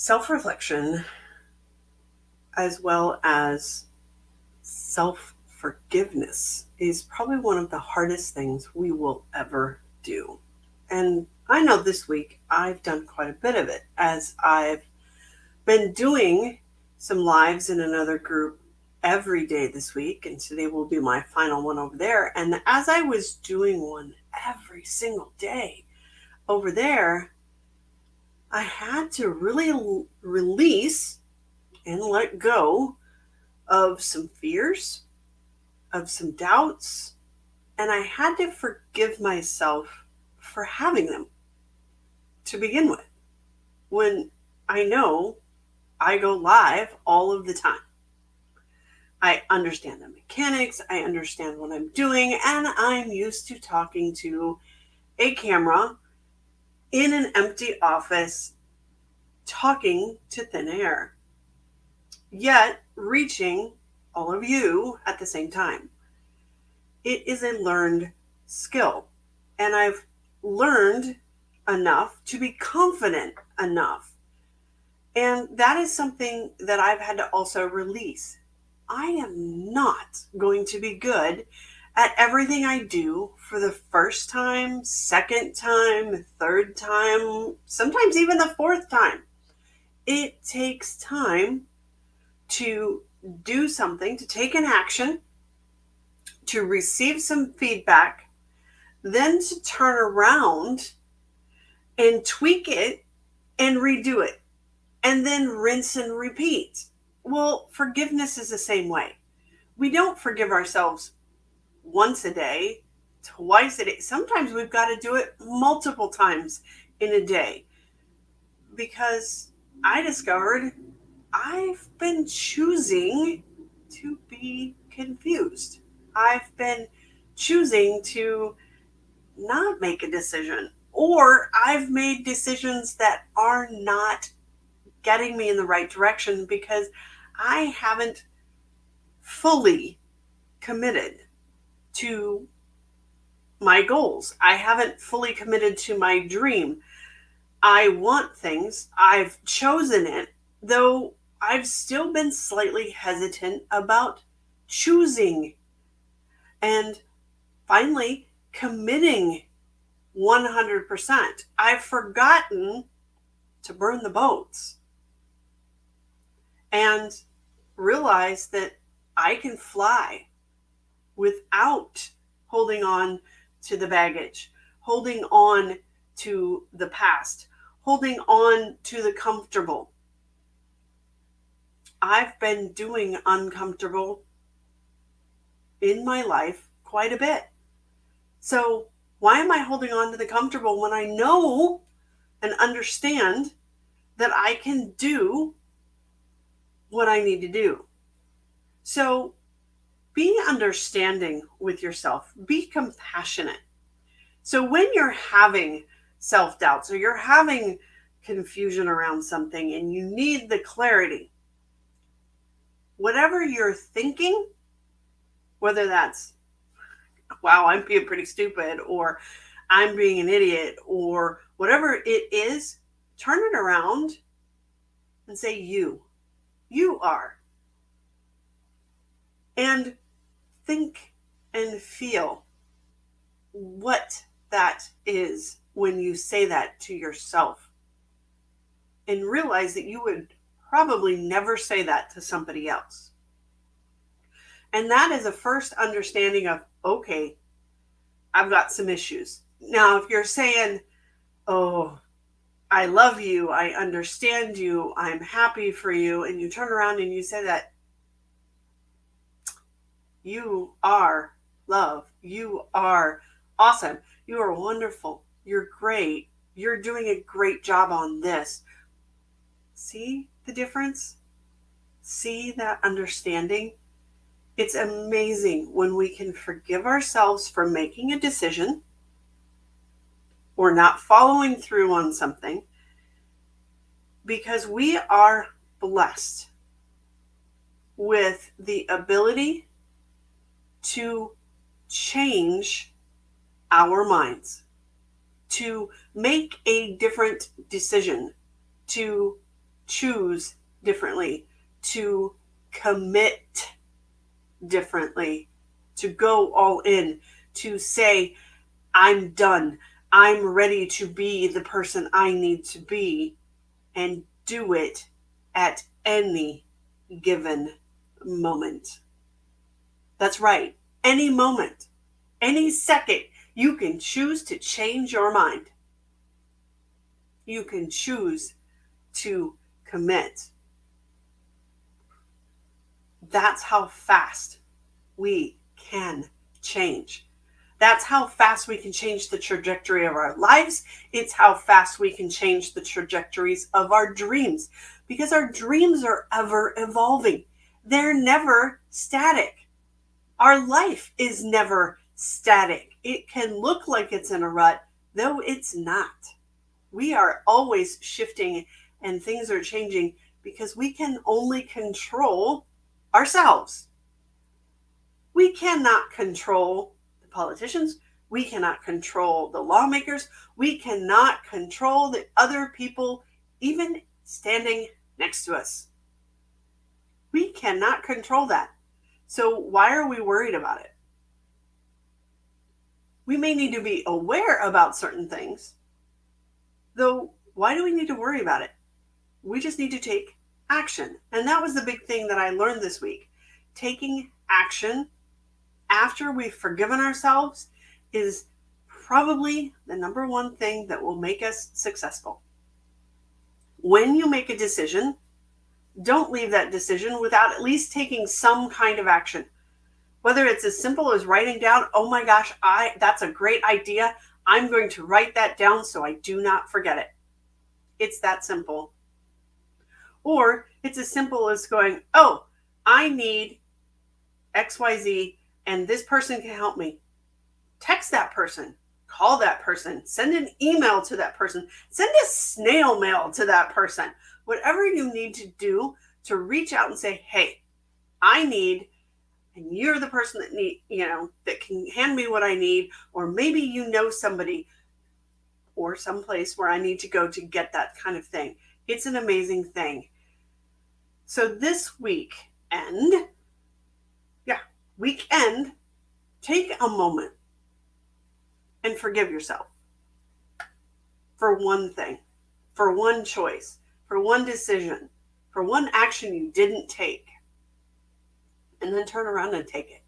Self-reflection as well as self-forgiveness is probably one of the hardest things we will ever do. And I know this week I've done quite a bit of it as I've been doing some lives in another group every day this week. And today will be my final one over there. And as I was doing one every single day over there, I had to really release and let go of some fears, of some doubts, and I had to forgive myself for having them to begin with. When I know I go live all of the time, I understand the mechanics, I understand what I'm doing, and I'm used to talking to a camera in an empty office, talking to thin air, yet reaching all of you at the same time. It is a learned skill, and I've learned enough to be confident enough. And that is something that I've had to also release. I am not going to be good at everything I do for the first time, second time, third time, sometimes even the fourth time. It takes time to do something, to take an action, to receive some feedback, then to turn around and tweak it and redo it, and then rinse and repeat. Well, forgiveness is the same way. We don't forgive ourselves once a day, twice a day. Sometimes we've got to do it multiple times in a day because I discovered I've been choosing to be confused. I've been choosing to not make a decision, or I've made decisions that are not getting me in the right direction because I haven't fully committed to my goals. I haven't fully committed to my dream. I want things, I've chosen it, though I've still been slightly hesitant about choosing and finally committing 100%. I've forgotten to burn the boats and realize that I can fly without holding on to the baggage, holding on to the past, holding on to the comfortable. I've been doing uncomfortable in my life quite a bit. So why am I holding on to the comfortable when I know and understand that I can do what I need to do? So be understanding with yourself. Be compassionate. So when you're having self-doubts or you're having confusion around something and you need the clarity, whatever you're thinking, whether that's, wow, I'm being pretty stupid, or I'm being an idiot, or whatever it is, turn it around and say, you are. And think and feel what that is when you say that to yourself. And realize that you would probably never say that to somebody else. And that is a first understanding of, okay, I've got some issues. Now, if you're saying, oh, I love you, I understand you, I'm happy for you, and you turn around and you say that, you are love, you are awesome, you are wonderful, you're great, you're doing a great job on this. See the difference? See that understanding? It's amazing when we can forgive ourselves for making a decision or not following through on something, because we are blessed with the ability to change our minds, to make a different decision, to choose differently, to commit differently, to go all in, to say, I'm done. I'm ready to be the person I need to be, and do it at any given moment. That's right. Any moment, any second, you can choose to change your mind. You can choose to commit. That's how fast we can change. That's how fast we can change the trajectory of our lives. It's how fast we can change the trajectories of our dreams, because our dreams are ever evolving. They're never static. Our life is never static. It can look like it's in a rut, though it's not. We are always shifting and things are changing because we can only control ourselves. We cannot control the politicians. We cannot control the lawmakers. We cannot control the other people, even standing next to us. We cannot control that. So why are we worried about it? We may need to be aware about certain things, though why do we need to worry about it? We just need to take action. And that was the big thing that I learned this week. Taking action after we've forgiven ourselves is probably the number one thing that will make us successful. When you make a decision, don't leave that decision without at least taking some kind of action. Whether it's as simple as writing down, oh my gosh, that's a great idea. I'm going to write that down so I do not forget it. It's that simple. Or it's as simple as going, oh, I need XYZ and this person can help me. Text that person, call that person, send an email to that person, send a snail mail to that person. Whatever you need to do to reach out and say, hey, I need, and you're the person that that can hand me what I need, or maybe you know somebody or someplace where I need to go to get that kind of thing. It's an amazing thing. So this weekend, take a moment and forgive yourself for one thing, for one choice, for one decision, for one action you didn't take, and then turn around and take it,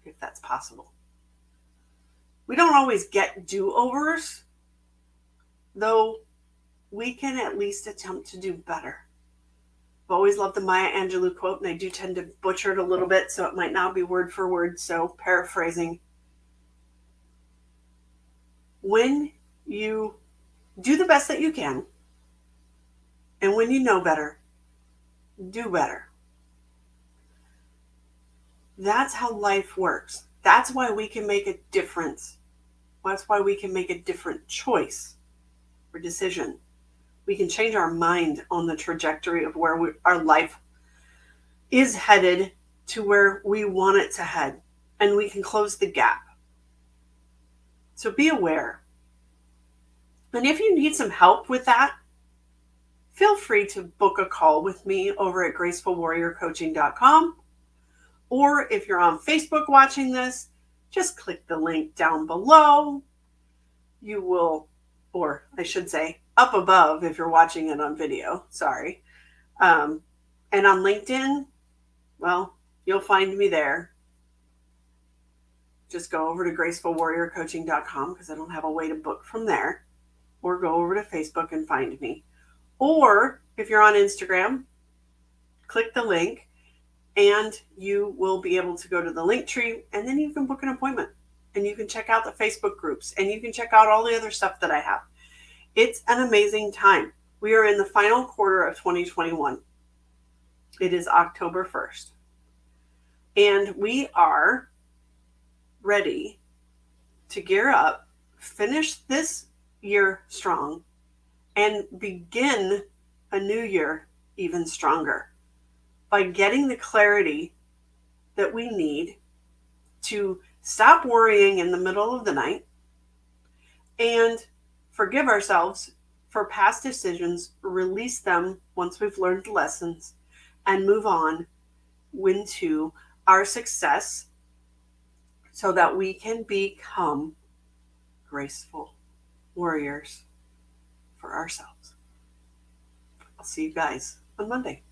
if that's possible. We don't always get do-overs, though we can at least attempt to do better. I've always loved the Maya Angelou quote, and I do tend to butcher it a little bit, so it might not be word for word, so paraphrasing. When you do the best that you can, and when you know better, do better. That's how life works. That's why we can make a difference. That's why we can make a different choice or decision. We can change our mind on the trajectory of where our life is headed to where we want it to head. And we can close the gap. So be aware. And if you need some help with that, feel free to book a call with me over at gracefulwarriorcoaching.com. Or if you're on Facebook watching this, just click the link down below. You will, or I should say, up above if you're watching it on video, sorry. And on LinkedIn, well, you'll find me there. Just go over to gracefulwarriorcoaching.com because I don't have a way to book from there. Or go over to Facebook and find me. Or if you're on Instagram, click the link and you will be able to go to the link tree, and then you can book an appointment and you can check out the Facebook groups and you can check out all the other stuff that I have. It's an amazing time. We are in the final quarter of 2021. It is October 1st. And we are ready to gear up, finish this year strong, and begin a new year even stronger by getting the clarity that we need to stop worrying in the middle of the night and forgive ourselves for past decisions, release them once we've learned the lessons, and move on into our success so that we can become graceful warriors for ourselves. I'll see you guys on Monday.